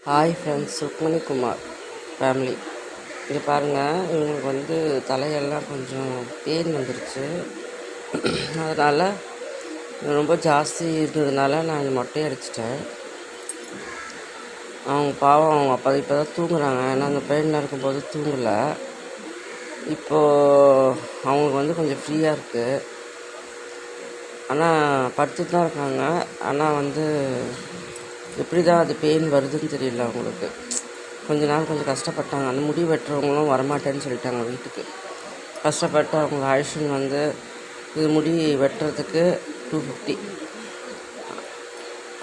Hi friends, Rukmani Kumar family. இங்கே பாருங்கள், இவங்களுக்கு வந்து தலையெல்லாம் கொஞ்சம் பெயின் வந்துருச்சு. அதனால் ரொம்ப ஜாஸ்தி இருந்ததுனால நான் மொட்டை அடிச்சிட்டேன். அவங்க பாவம், அவங்க அப்பா இப்போ தான் தூங்குறாங்க. ஏன்னா அந்த பெயினில் இருக்கும்போது தூங்கலை. இப்போது அவங்களுக்கு வந்து கொஞ்சம் ஃப்ரீயாக இருக்குது. ஆனால் படுத்துட்டு தான் இருக்காங்க. ஆனால் வந்து எப்படி தான் அது பெயின் வருதுன்னு தெரியல அவங்களுக்கு. கொஞ்ச நாள் கொஞ்சம் கஷ்டப்பட்டாங்க. அந்த முடி வெட்டுறவங்களும் வரமாட்டேன்னு சொல்லிட்டாங்க வீட்டுக்கு. கஷ்டப்பட்டு அவங்கள அழைச்சின்னு வந்து இது முடி வெட்டுறதுக்கு 250.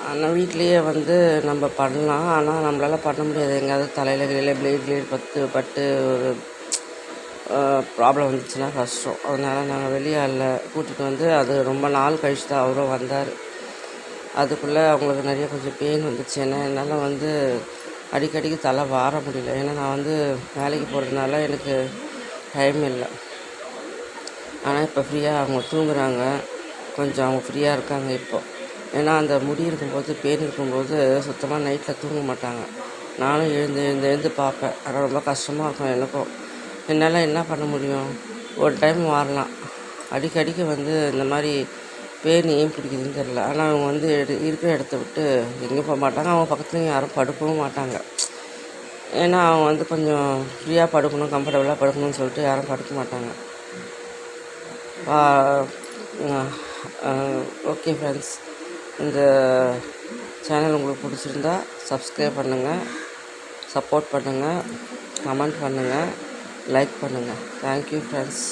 ஆனால் வீட்லேயே வந்து நம்ம பண்ணலாம். ஆனால் நம்மளால் பண்ண முடியாது. எங்கேயாவது தலையில் பிளேட் பட்டு ஒரு ப்ராப்ளம் வந்துச்சுன்னா கஷ்டம். அதனால் நாங்கள் வெளியே கூட்டிகிட்டு வந்து அது ரொம்ப நாள் கழிச்சு தான் அவரும் வந்தார். அதுக்குள்ளே அவங்களுக்கு நிறைய கொஞ்சம் பெயின் வந்துச்சு. ஏன்னா என்னால் வந்து அடிக்கடிக்கு தலை வார முடியல. ஏன்னா நான் வந்து வேலைக்கு போகிறதுனால எனக்கு டைம் இல்லை. ஆனால் இப்போ ஃப்ரீயாக அவங்க தூங்குறாங்க. கொஞ்சம் அவங்க ஃப்ரீயாக இருக்காங்க இப்போது. ஏன்னா அந்த முடி இருக்கும்போது, பெயின் இருக்கும்போது சுத்தமாக நைட்டில் தூங்க மாட்டாங்க. நானும் எழுந்து பார்ப்பேன். ஆனால் ரொம்ப கஷ்டமாக இருக்கும் எனக்கும். என்னால் என்ன பண்ண முடியும்? ஒரு டைம் வாரலாம். அடிக்கடிக்கு வந்து இந்த மாதிரி பெயின் ஏன் பிடிக்குதுன்னு தெரில. ஆனால் அவங்க வந்து இருக்கிற இடத்த விட்டு எங்கேயும் போக மாட்டாங்க. அவங்க பக்கத்துலேயும் யாரும் படுக்கவும் மாட்டாங்க. ஏன்னா அவங்க வந்து கொஞ்சம் ஃப்ரீயாக படுக்கணும், கம்ஃபர்டபுளாக படுக்கணும்னு சொல்லிட்டு யாரும் படுக்க மாட்டாங்க. ஓகே ஃப்ரெண்ட்ஸ், இந்த சேனல் உங்களுக்கு பிடிச்சிருந்தா சப்ஸ்கிரைப் பண்ணுங்கள், சப்போர்ட் பண்ணுங்கள், கமெண்ட் பண்ணுங்கள், லைக் பண்ணுங்கள். Thank you friends.